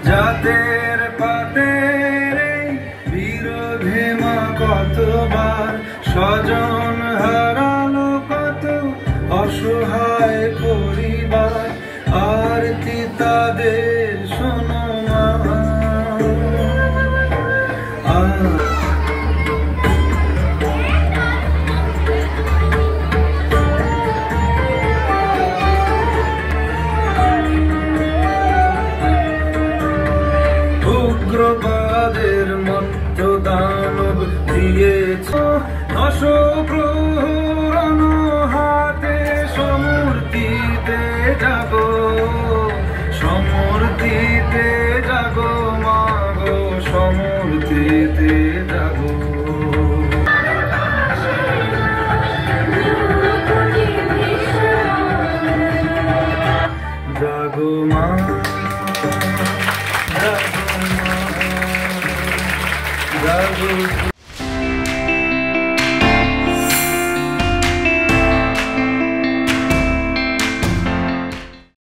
জাতের পাতের বিরোধে মা কতবার স্বজন হারালো, কত অসহায় পরিবার আরতি তাদের শোনো মা। উগ্রবাদের মত্ত দানব দিয়েছ নশপ্রহরণ হাতে, সমূর্তিতে জাগো, সমূর্তিতে জাগো মাগো, সমূর্তিতে জাগো। জাগো মা, জাগো মা, জাগো।